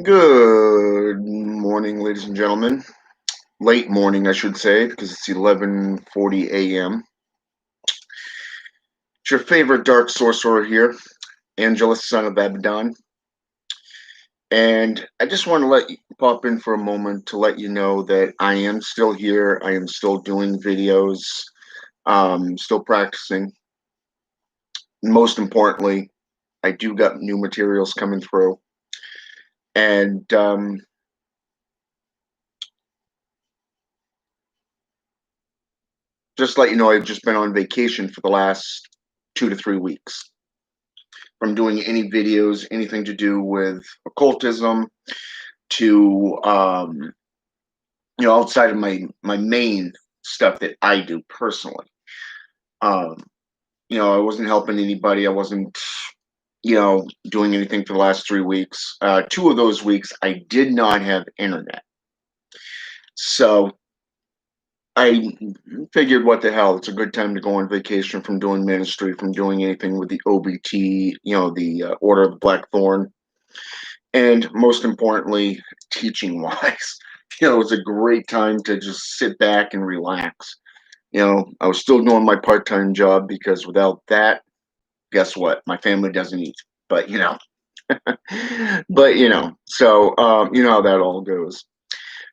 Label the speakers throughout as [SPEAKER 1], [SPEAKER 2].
[SPEAKER 1] Good morning, ladies and gentlemen. Late morning, I should say, because it's 11:40 a.m. It's your favorite dark sorcerer here, Angelus, son of Abaddon. And I just want to let you pop in for a moment to let you know that I am still here. I am still doing videos, still practicing. Most importantly, I do got new materials coming through. And just let you know, I've just been on vacation for the last 2 to 3 weeks from doing any videos, anything to do with occultism, to outside of my main stuff that I do personally. Um, I wasn't helping anybody. I wasn't, doing anything for the last 3 weeks. 2 of those weeks, I did not have internet, so I figured, what the hell? It's a good time to go on vacation from doing ministry, from doing anything with the OBT, the Order of the Black Thorn, and most importantly, teaching wise. It's a great time to just sit back and relax. I was still doing my part-time job because without that, guess what? My family doesn't eat. But so you know how that all goes.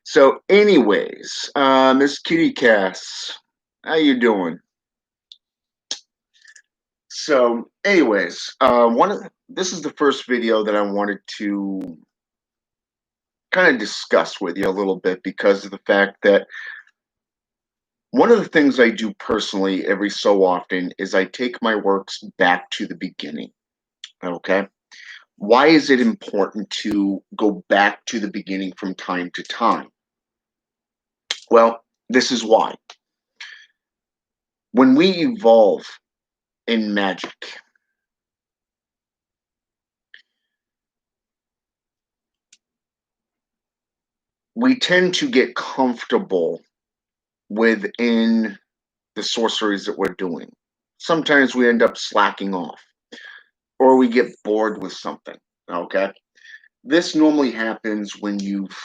[SPEAKER 1] So, anyways, Miss Kitty Cass, how you doing? So, anyways, this is the first video that I wanted to kind of discuss with you a little bit because of the fact that one of the things I do personally every so often is I take my works back to the beginning. Okay. Why is it important to go back to the beginning from time to time? Well, this is why. When we evolve in magic, we tend to get comfortable within the sorceries that we're doing. Sometimes we end up slacking off or we get bored with something. Okay. This normally happens when you've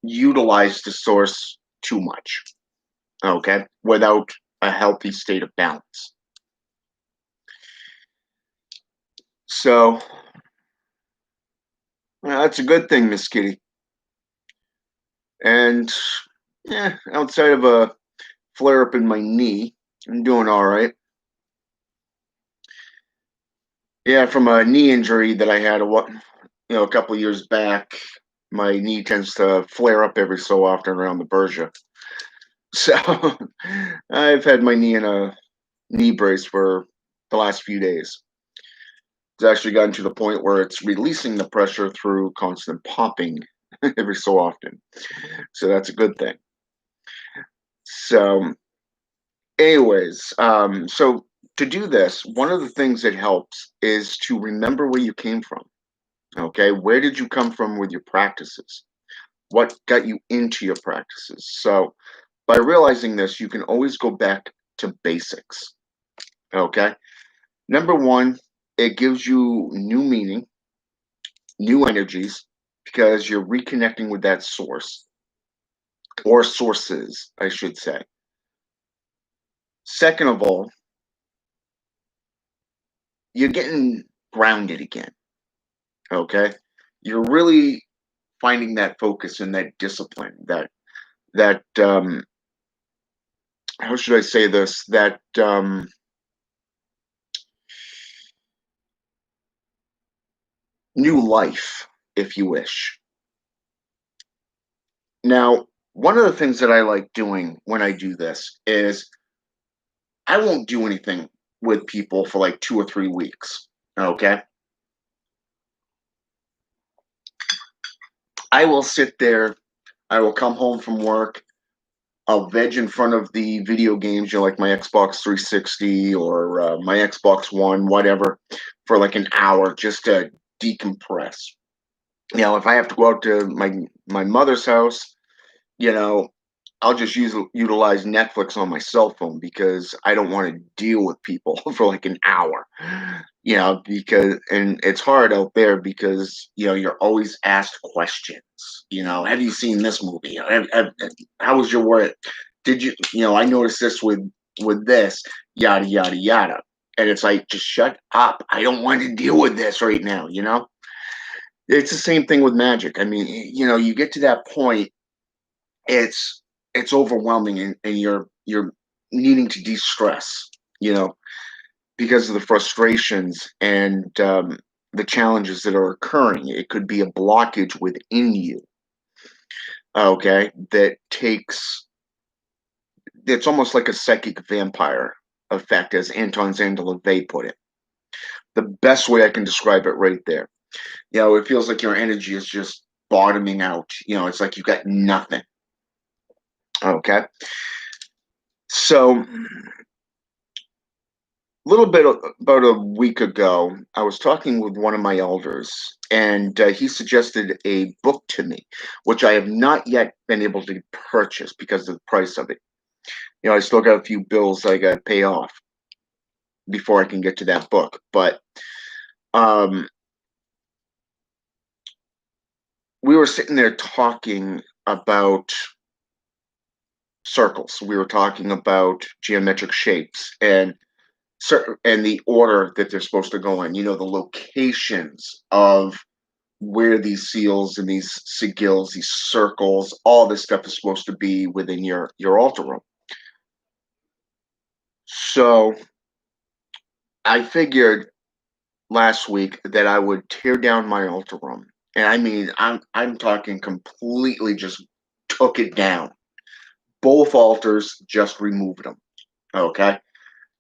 [SPEAKER 1] utilized the source too much, okay, without a healthy state of balance. So that's a good thing, Miss Kitty. And yeah, outside of a flare up in my knee, I'm doing all right. Yeah, from a knee injury that I had a couple of years back. My knee tends to flare up every so often around the bursa. So I've had my knee in a knee brace for the last few days. It's actually gotten to the point where it's releasing the pressure through constant popping every so often. So that's a good thing. So, anyways, so to do this, one of the things that helps is to remember where you came from. Okay, where did you come from with your practices? What got you into your practices? So, by realizing this, you can always go back to basics. Okay, number one, it gives you new meaning, new energies, because you're reconnecting with that source or sources, I should say. Second of all, you're getting grounded again. Okay, you're really finding that focus and that discipline, that how should I say this? That new life, if you wish. Now, one of the things that I like doing when I do this is I won't do anything with people for like 2 or 3 weeks. Okay. I will sit there, I will come home from work, I'll veg in front of the video games, like my Xbox 360 or my Xbox One, whatever, for like an hour just to decompress. If I have to go out to my mother's house, you know, I'll just utilize Netflix on my cell phone because I don't want to deal with people for like an hour. Because and it's hard out there because you're always asked questions. Have you seen this movie? How was your work? Did you? I noticed this with this yada yada yada, and it's like just shut up. I don't want to deal with this right now. It's the same thing with magic. I mean, you get to that point, it's it's overwhelming, and you're needing to de-stress, you know, because of the frustrations and the challenges that are occurring. It could be a blockage within you, okay, it's almost like a psychic vampire effect, as Anton Zandler put it. The best way I can describe it right there. It feels like your energy is just bottoming out. It's like you got nothing. Okay. So little bit about a week ago, I was talking with one of my elders, and he suggested a book to me, which I have not yet been able to purchase because of the price of it. I still got a few bills I got to pay off before I can get to that book. But um, we were sitting there talking about circles. We were talking about geometric shapes and the order that they're supposed to go in. The locations of where these seals and these sigils, these circles, all this stuff is supposed to be within your altar room. So I figured last week that I would tear down my altar room, and I mean I'm talking completely just took it down. Both altars, just removed them. Okay,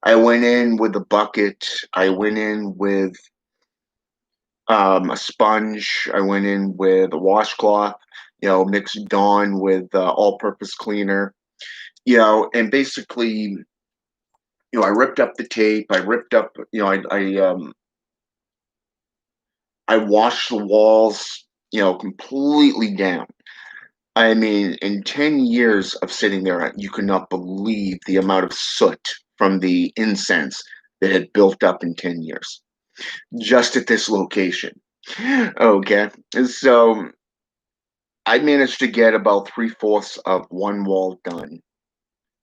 [SPEAKER 1] I went in with a bucket. I went in with a sponge. I went in with a washcloth, mixed Dawn with all-purpose cleaner, and basically, I ripped up the tape. I ripped up, I washed the walls, completely down. I mean, in 10 years of sitting there, you could not believe the amount of soot from the incense that had built up in 10 years just at this location. Okay. So I managed to get about three-fourths of one wall done.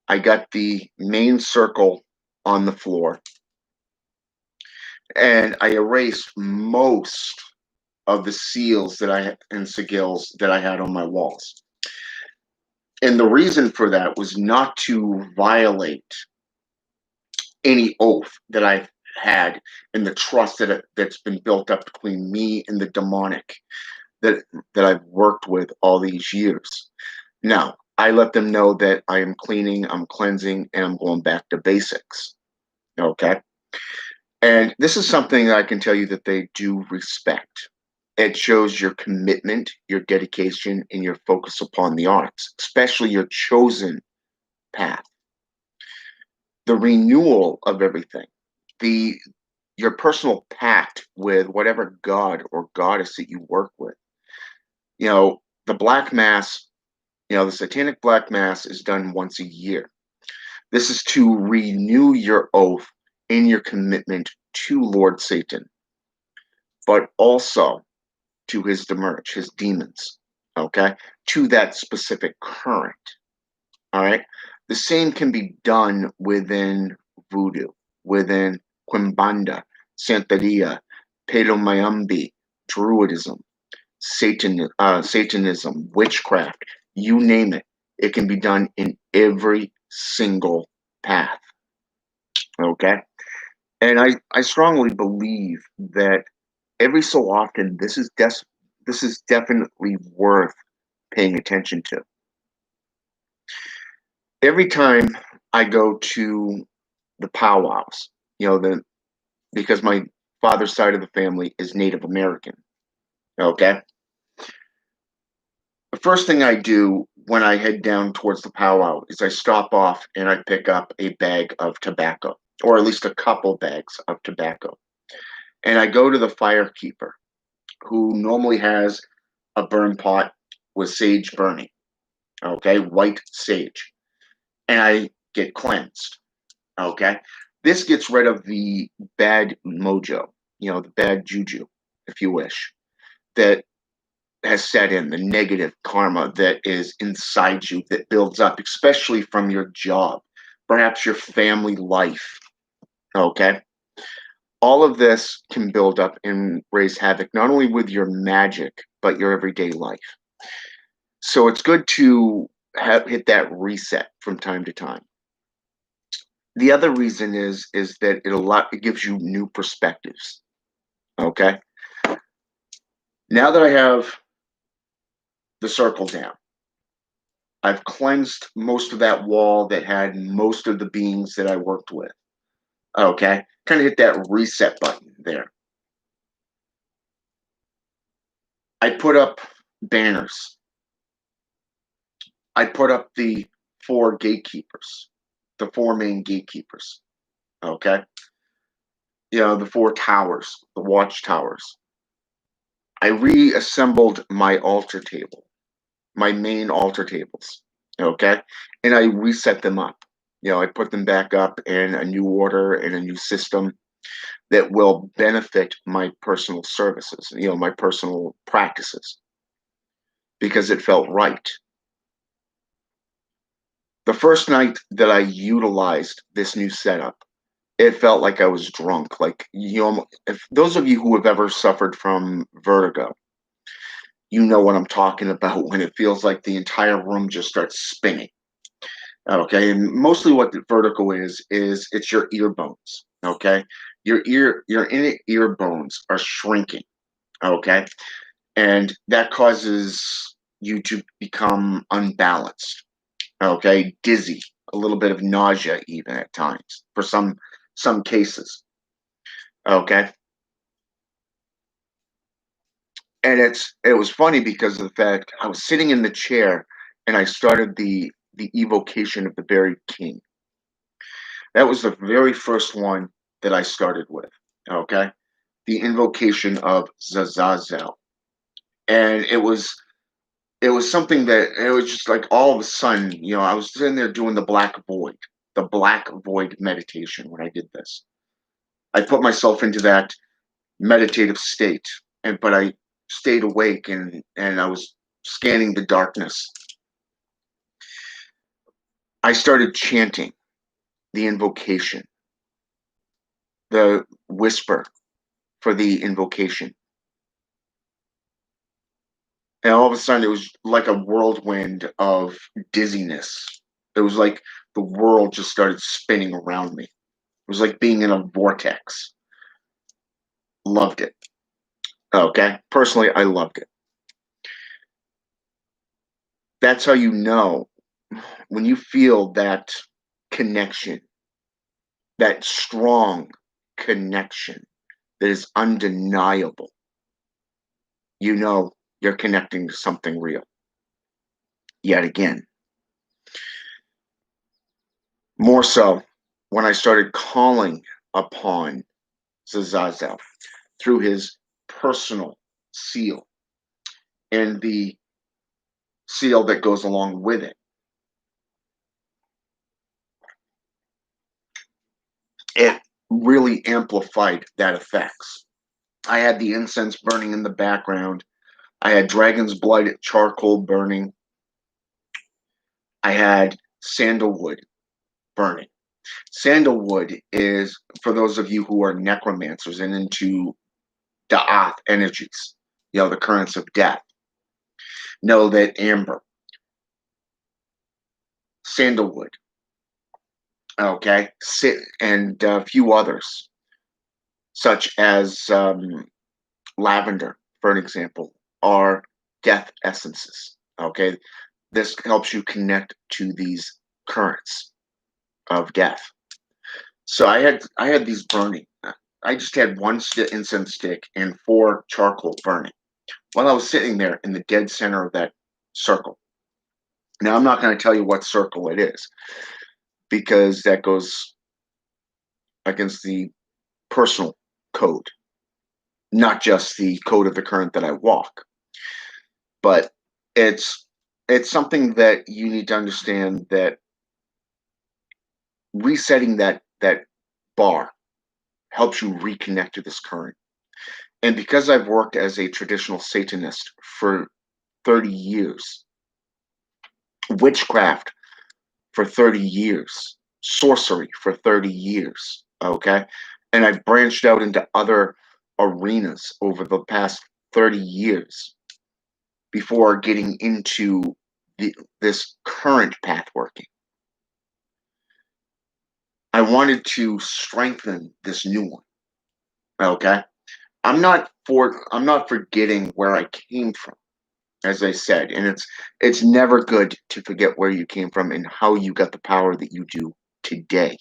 [SPEAKER 1] I got the main circle on the floor, and I erased most of the seals that I had and sigils that I had on my walls. And the reason for that was not to violate any oath that I've had and the trust that's been built up between me and the demonic that I've worked with all these years. Now, I let them know that I am cleaning, I'm cleansing, and I'm going back to basics. Okay. And this is something I can tell you that they do respect. It shows your commitment, your dedication, and your focus upon the arts, especially your chosen path. The renewal of everything, the your personal pact with whatever god or goddess that you work with. The black mass, the satanic black mass is done once a year. This is to renew your oath in your commitment to Lord Satan, but also to his demerge, his demons, okay, to that specific current. All right. The same can be done within voodoo, within Quimbanda, Santeria, Pedomayambi, Druidism, Satanism, witchcraft, you name it. It can be done in every single path. Okay. And I strongly believe that every so often this is definitely worth paying attention to. Every time I go to the powwows, because my father's side of the family is Native American. Okay. The first thing I do when I head down towards the powwow is I stop off and I pick up a bag of tobacco, or at least a couple bags of tobacco. And I go to the firekeeper, who normally has a burn pot with sage burning. okay, white sage, and I get cleansed, okay. This gets rid of the bad mojo, the bad juju, if you wish, that has set in, the negative karma that is inside you that builds up, especially from your job, perhaps your family life, okay. All of this can build up and raise havoc, not only with your magic, but your everyday life. So it's good to hit that reset from time to time. The other reason is that it gives you new perspectives. Okay. Now that I have the circle down, I've cleansed most of that wall that had most of the beings that I worked with. Okay. Kind of hit that reset button there. I put up banners. I put up the four gatekeepers, the four main gatekeepers. Okay. The four towers, the watchtowers. I reassembled my altar table, my main altar tables. Okay. And I reset them up. I put them back up in a new order and a new system that will benefit my personal services, my personal practices, because it felt right. The first night that I utilized this new setup, it felt like I was drunk. Like, if those of you who have ever suffered from vertigo, you know what I'm talking about when it feels like the entire room just starts spinning. Okay, and mostly what the vertigo is it's your ear bones. Okay, your inner ear bones are shrinking. Okay, and that causes you to become unbalanced. Okay, dizzy, a little bit of nausea, even at times for some cases. Okay, and it was funny because of the fact I was sitting in the chair and I started the evocation of the buried king. That was the very first one that I started with. Okay, the invocation of Zazazel, and it was something that it was just like all of a sudden, I was sitting there doing the black void meditation when I did this. I put myself into that meditative state, but I stayed awake and I was scanning the darkness. I started chanting the invocation, the whisper for the invocation. And all of a sudden, it was like a whirlwind of dizziness. It was like the world just started spinning around me. It was like being in a vortex. Loved it. Okay. Personally, I loved it. That's how you know when you feel that connection, that strong connection that is undeniable. You know you're connecting to something real. Yet again, more so when I started calling upon Zazazel through his personal seal and the seal that goes along with it. It really amplified that effects. I had the incense burning in the background. I had dragon's blood charcoal burning. I had sandalwood burning. Sandalwood is, for those of you who are necromancers and into Da'ath energies, the currents of death, know that amber, sandalwood, okay, and a few others, such as lavender, for an example, are death essences. Okay, this helps you connect to these currents of death. So I had these burning. I just had one incense stick and four charcoal burning while I was sitting there in the dead center of that circle. Now I'm not going to tell you what circle it is because that goes against the personal code, not just the code of the current that I walk, but it's it's something that you need to understand, that resetting that bar helps you reconnect to this current. And because I've worked as a traditional Satanist for 30 years, witchcraft for 30 years, sorcery for 30 years, okay? And I've branched out into other arenas over the past 30 years before getting into this current path working. I wanted to strengthen this new one, okay? I'm not forgetting where I came from, as I said, and it's never good to forget where you came from and how you got the power that you do today.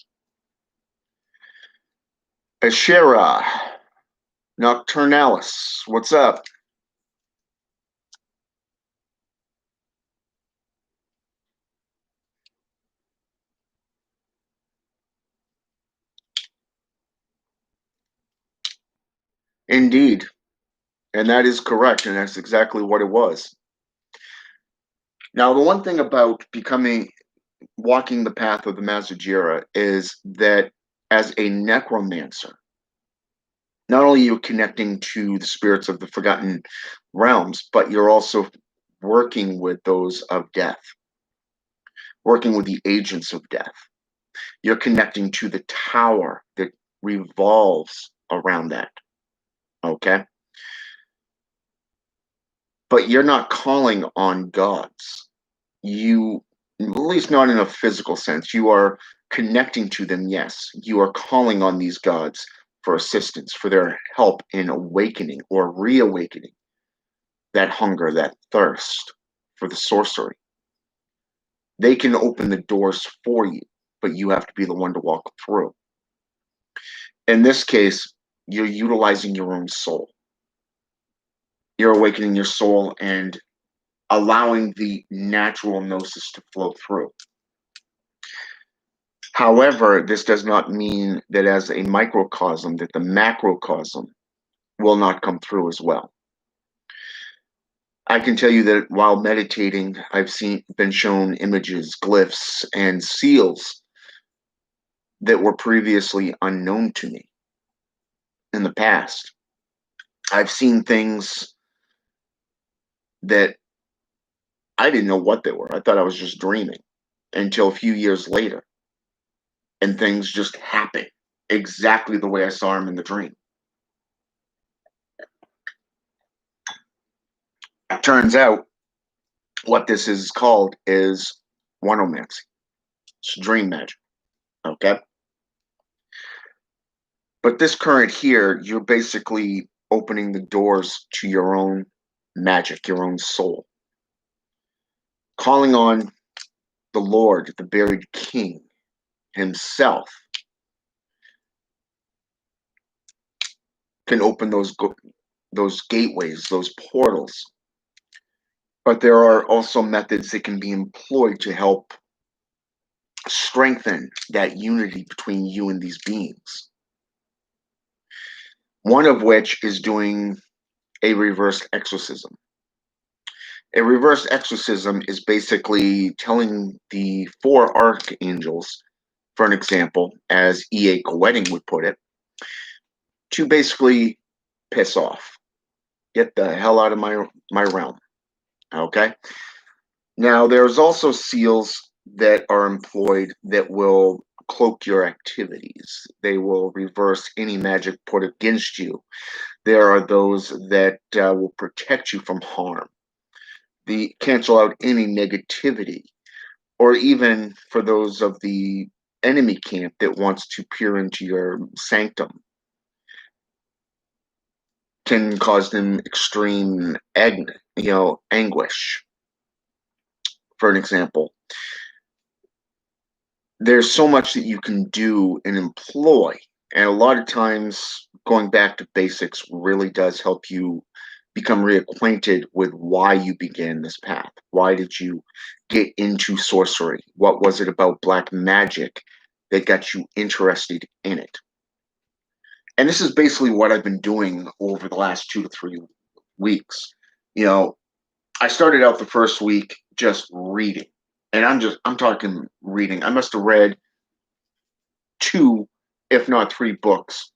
[SPEAKER 1] Ashera, Nocturnalis, what's up? Indeed, and that is correct, and that's exactly what it was. Now, the one thing about walking the path of the Mazajira is that as a necromancer, not only are you connecting to the spirits of the forgotten realms, but you're also working with those of death, working with the agents of death. You're connecting to the tower that revolves around that. Okay. But you're not calling on gods. You, at least not in a physical sense, you are connecting to them, yes. You are calling on these gods for assistance, for their help in awakening or reawakening that hunger, that thirst for the sorcery. They can open the doors for you, but you have to be the one to walk through. In this case, you're utilizing your own soul. You're awakening your soul and allowing the natural gnosis to flow through. However, this does not mean that as a microcosm, that the macrocosm will not come through as well. I can tell you that while meditating, been shown images, glyphs, and seals that were previously unknown to me in the past. I've seen things that I didn't know what they were. I thought I was just dreaming until a few years later, and things just happen exactly the way I saw them in the dream. It turns out what this is called is oneomancy. It's dream magic. Okay. But this current here, you're basically opening the doors to your own magic, your own soul. Calling on the Lord, the buried king himself, can open those gateways, those portals. But there are also methods that can be employed to help strengthen that unity between you and these beings. One of which is doing a reverse exorcism. A reverse exorcism is basically telling the four archangels, for an example, as E.A. Coetting would put it, to basically piss off. Get the hell out of my realm. Okay? Now, there's also seals that are employed that will cloak your activities. They will reverse any magic put against you. There are those that will protect you from harm. They cancel out any negativity, or even for those of the enemy camp that wants to peer into your sanctum, can cause them extreme anguish. For an example, there's so much that you can do and employ, and a lot of times going back to basics really does help you become reacquainted with why you began this path. Why did you get into sorcery? What was it about black magic that got you interested in it? And this is basically what I've been doing over the last 2 to 3 weeks. You know, I started out the first week just reading, and I'm talking reading. I must have read two, if not three books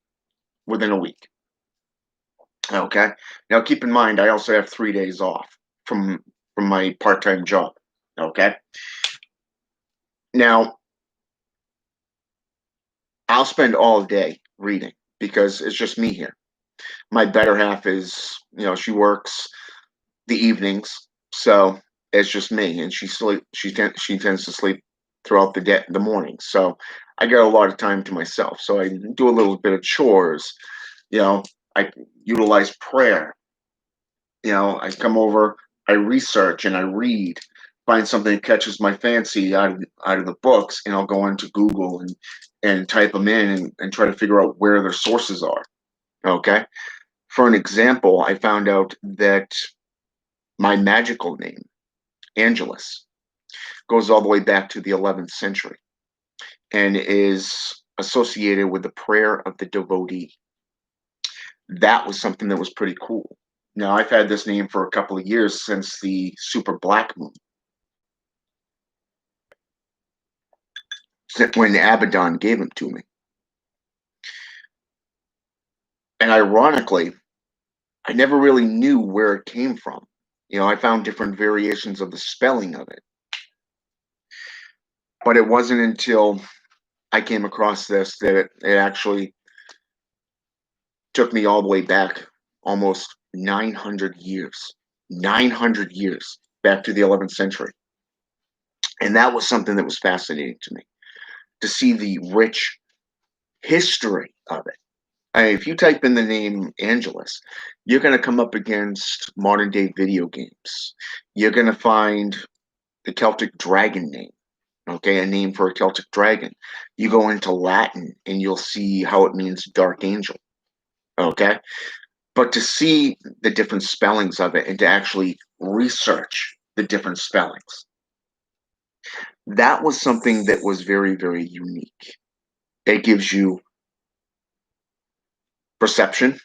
[SPEAKER 1] within a week. Okay. Now keep in mind, I also have 3 days off from from my part-time job. Okay. Now I'll spend all day reading because it's just me here. My better half is, she works the evenings, so it's just me, and she tends to sleep throughout the morning. So I get a lot of time to myself. So I do a little bit of chores. You know, I utilize prayer. I come over, I research and I read, find something that catches my fancy out of the books, and I'll go into Google and type them in and try to figure out where their sources are. Okay. For an example, I found out that my magical name, Angelus, goes all the way back to the 11th century and is associated with the prayer of the devotee. That was something that was pretty cool. Now, I've had this name for a couple of years since the super black moon, when Abaddon gave him to me. And ironically, I never really knew where it came from. I found different variations of the spelling of it. But it wasn't until I came across this that it actually took me all the way back almost 900 years. 900 years back to the 11th century. And that was something that was fascinating to me, to see the rich history of it. If you type in the name Angelus, you're going to come up against modern day video games. You're going to find the Celtic dragon name, okay, a name for a Celtic dragon. You go into Latin and you'll see how it means dark angel, okay? But to see the different spellings of it and to actually research the different spellings, that was something that was very, very unique. It gives you perception,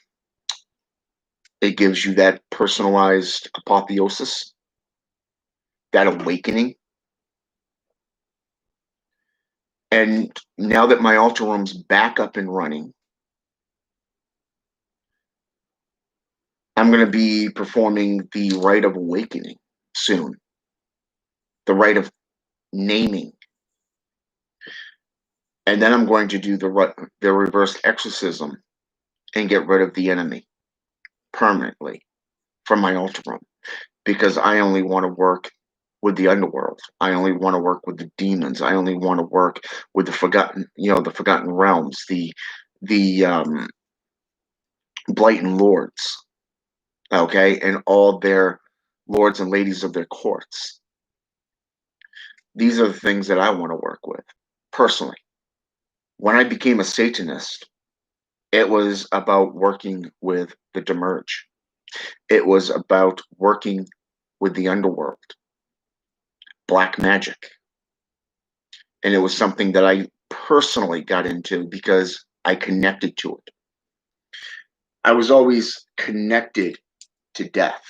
[SPEAKER 1] it gives you that personalized apotheosis, that awakening. And now that my altar room's back up and running, I'm going to be performing the rite of awakening soon, the rite of naming. And then I'm going to do the reverse exorcism and get rid of the enemy permanently from my altar room, because I only want to work with the underworld. I only want to work with the demons. I only want to work with the forgotten realms, the blighting lords, okay, and all their lords and ladies of their courts. These are the things that I want to work with personally. When I became a Satanist, it was about working with the Demerge. It was about working with the underworld, black magic. And it was something that I personally got into because I connected to it. I was always connected to death.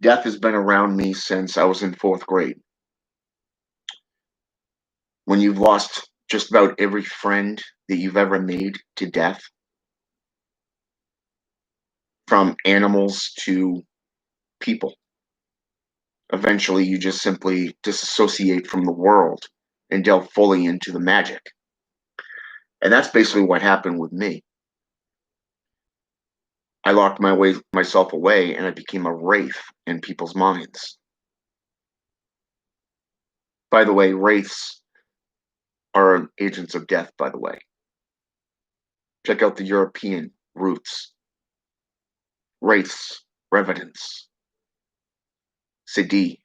[SPEAKER 1] Death has been around me since I was in fourth grade. When you've lost just about every friend that you've ever made to death, from animals to people, eventually you just simply disassociate from the world and delve fully into the magic. And that's basically what happened with me. I locked myself away, and I became a wraith in people's minds. By the way, wraiths are agents of death, by the way. Check out the European roots. Wraiths, revenants, Sidi.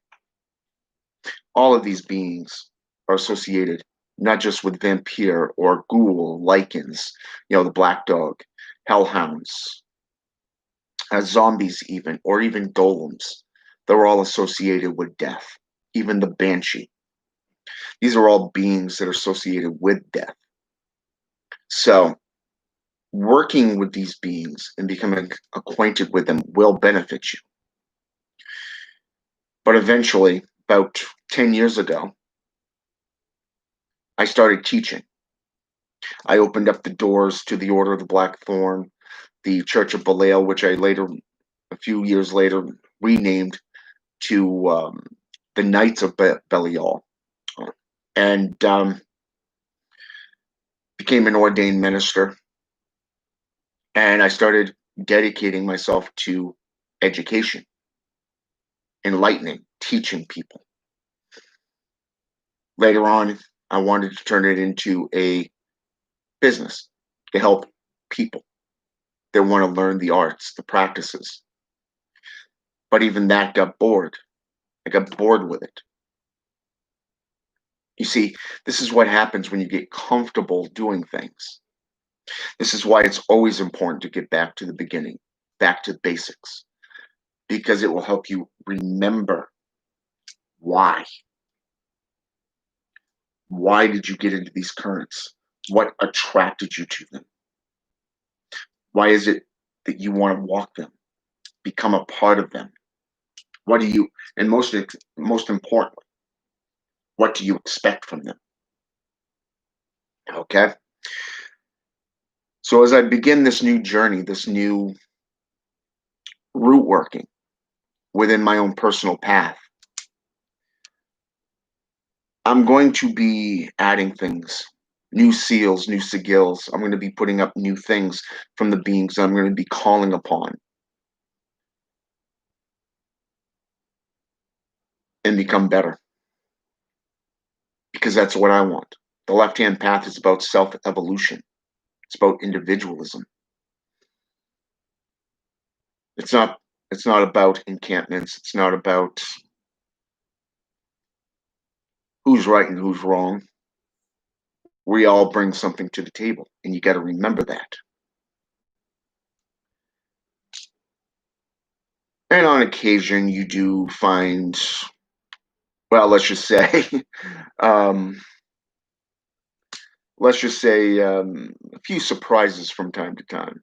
[SPEAKER 1] All of these beings are associated not just with vampire or ghoul, lichens, the black dog, hellhounds, zombies even, or even golems. They're all associated with death. Even the banshee. These are all beings that are associated with death. So Working with these beings and becoming acquainted with them will benefit you. But eventually, about 10 years ago, I started teaching. I opened up the doors to the Order of the Black Thorn, the Church of Belial, which I later, a few years later, renamed to the Knights of Belial, and became an ordained minister. And I started dedicating myself to education, enlightening, teaching people. Later on, I wanted to turn it into a business to help people that want to learn the arts, the practices. But even that got bored. I got bored with it. You see, this is what happens when you get comfortable doing things. This is why it's always important to get back to the beginning, back to basics, because it will help you remember why. Why did you get into these currents? What attracted you to them? Why is it that you want to walk them, become a part of them? What do you, and most importantly, what do you expect from them? Okay. So as I begin this new journey, this new root working within my own personal path, I'm going to be adding things, new seals, new sigils. I'm going to be putting up new things from the beings that I'm going to be calling upon and become better, because that's what I want. The left-hand path is about self-evolution. It's about individualism. It's not about encampments. It's not about who's right and who's wrong. We all bring something to the table, and you got to remember that. And on occasion, you do find, well, um, let's just say, a few surprises from time to time.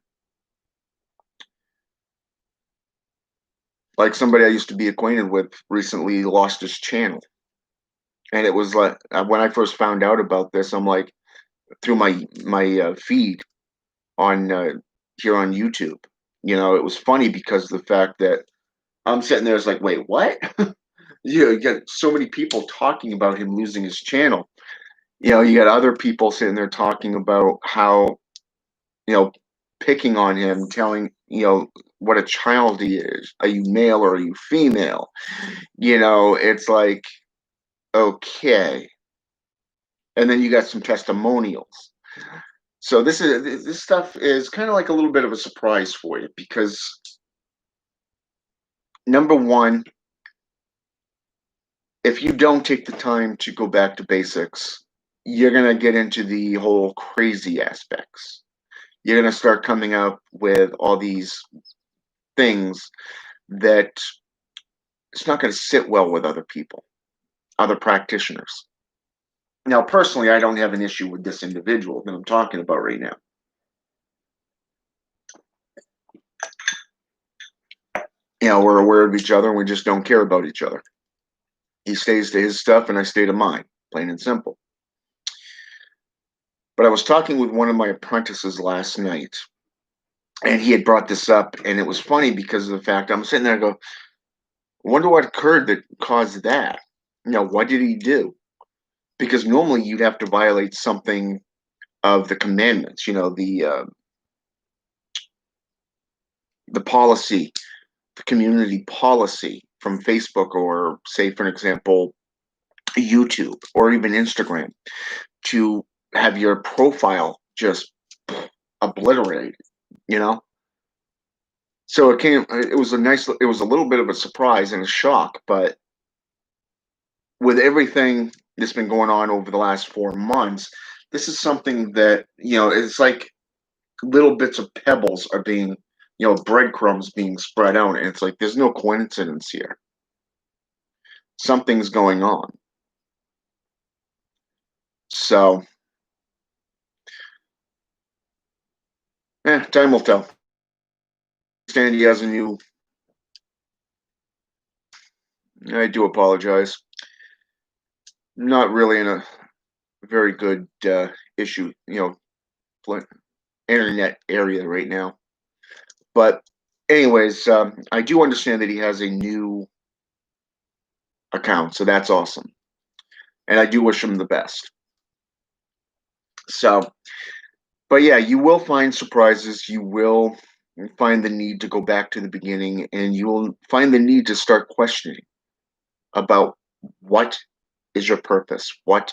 [SPEAKER 1] Like somebody I used to be acquainted with recently lost his channel, and it was like when I first found out about this, I'm like through my feed on here on YouTube. You know, it was funny because the fact that I'm sitting there is like, wait, what? You get so many people talking about him losing his channel. You know, you got other people sitting there talking about how, you know, picking on him, telling, you know, what a child he is. Are you male or are you female? You know, it's like, okay. And then you got some testimonials. So this stuff is kind of like a little bit of a surprise for you because number one, if you don't take the time to go back to basics, you're going to get into the whole crazy aspects. You're going to start coming up with all these things that it's not going to sit well with other people, other practitioners. Now, personally, I don't have an issue with this individual that I'm talking about right now. You know, we're aware of each other and we just don't care about each other. He stays to his stuff and I stay to mine, plain and simple. But I was talking with one of my apprentices last night, and he had brought this up, and it was funny because of the fact I'm sitting there and go, wonder what occurred that caused that. You know, what did he do? Because normally you'd have to violate something of the commandments, you know, the policy, the community policy from Facebook or, say, for example, YouTube or even Instagram, to have your profile just obliterated, you know? So it was it was a little bit of a surprise and a shock, but with everything that's been going on over the last 4 months, this is something that, you know, it's like little bits of pebbles are being, you know, breadcrumbs being spread out. And it's like, there's no coincidence here. Something's going on. So Time will tell. Stand he has a new. I do apologize. Not really in a very good issue, internet area right now. But anyways, I do understand that he has a new account, so that's awesome, and I do wish him the best. So, but yeah, you will find surprises. You will find the need to go back to the beginning, and you will find the need to start questioning about what is your purpose? What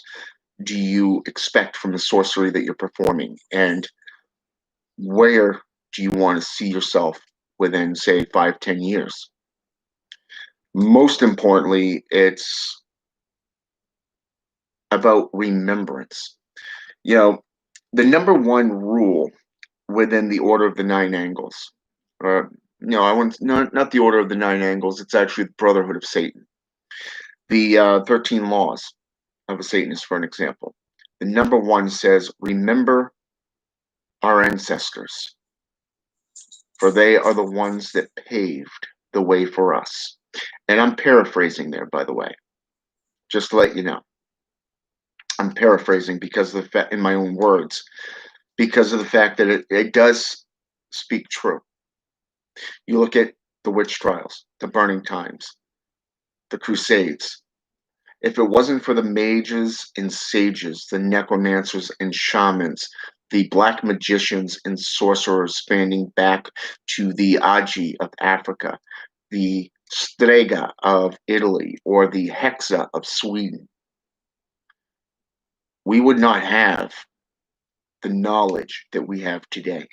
[SPEAKER 1] do you expect from the sorcery that you're performing? And where do you want to see yourself within, say, 5, 10 years? Most importantly, it's about remembrance. You know, the number one rule within the Order of the Nine Angles, no, I want not the Order of the Nine Angles. It's actually the Brotherhood of Satan. The 13 Laws of a Satanist, for an example. The number one says, "Remember our ancestors, for they are the ones that paved the way for us." And I'm paraphrasing there, by the way, just to let you know. I'm paraphrasing because of the fact, in my own words, because of the fact that it does speak true. You look at the witch trials, the burning times, the crusades. If it wasn't for the mages and sages, the necromancers and shamans, the black magicians and sorcerers spanning back to the Agi of Africa, the Strega of Italy, or the Hexa of Sweden, we would not have the knowledge that we have today.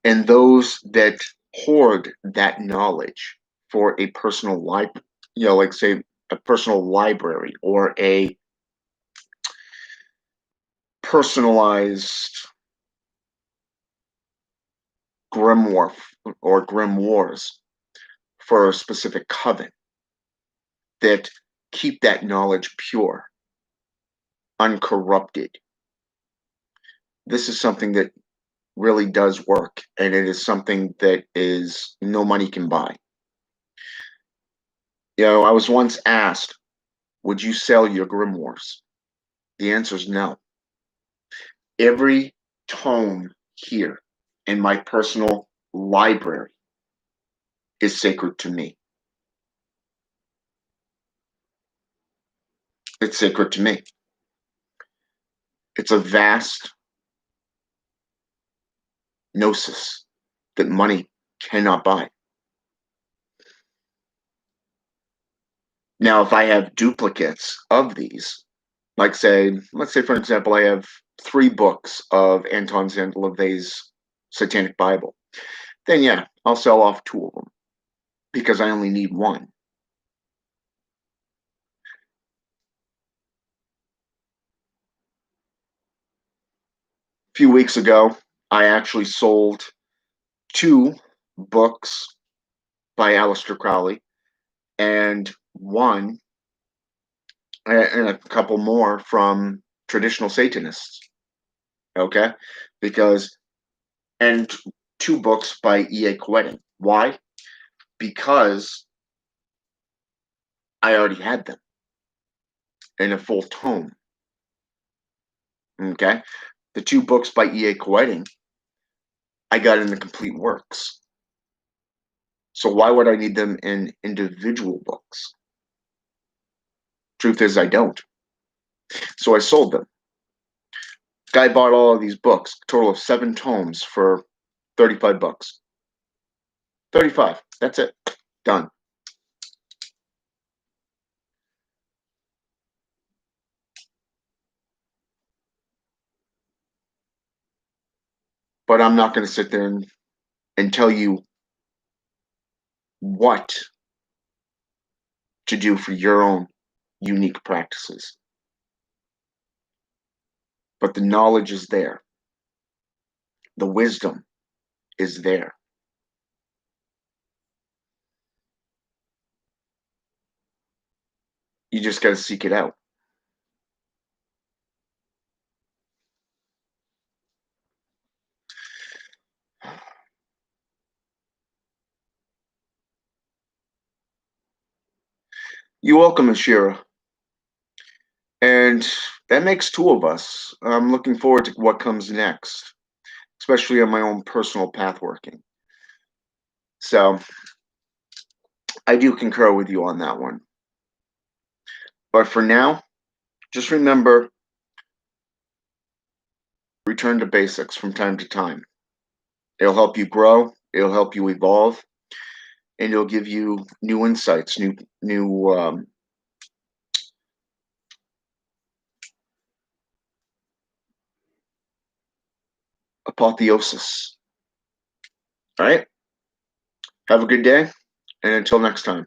[SPEAKER 1] And those that hoard that knowledge for a personal library, like say a personal library or a personalized grimoire or grimoires for a specific coven that keep that knowledge pure, uncorrupted. This is something that really does work, and it is something that is no money can buy. I was once asked, would you sell your grimoires? The answer is no. Every tome here in my personal library is sacred to me. It's sacred to me. It's a vast gnosis that money cannot buy. Now, if I have duplicates of these, let's say, for example, I have 3 books of Anton Zandleva's Satanic Bible, then yeah, I'll sell off 2 of them because I only need 1. A few weeks ago, I actually sold 2 books by Aleister Crowley and 1 and a couple more from traditional Satanists. Okay, because and 2 books by E.A. Quetting. Why? Because I already had them in a full tome. Okay, the 2 books by E.A. Quetting, I got in the complete works. So why would I need them in individual books? Truth is, I don't. So I sold them. Guy bought all of these books, a total of 7 tomes for $35. 35. That's it. Done. But I'm not going to sit there and tell you what to do for your own unique practices. But the knowledge is there. The wisdom is there. You just got to seek it out. You're welcome, Ashira. And that makes two of us. I'm looking forward to what comes next, especially on my own personal path working. So I do concur with you on that one. But for now, just remember, return to basics from time to time. It'll help you grow, it'll help you evolve, and it'll give you new insights, new apotheosis. All right. Have a good day, and until next time.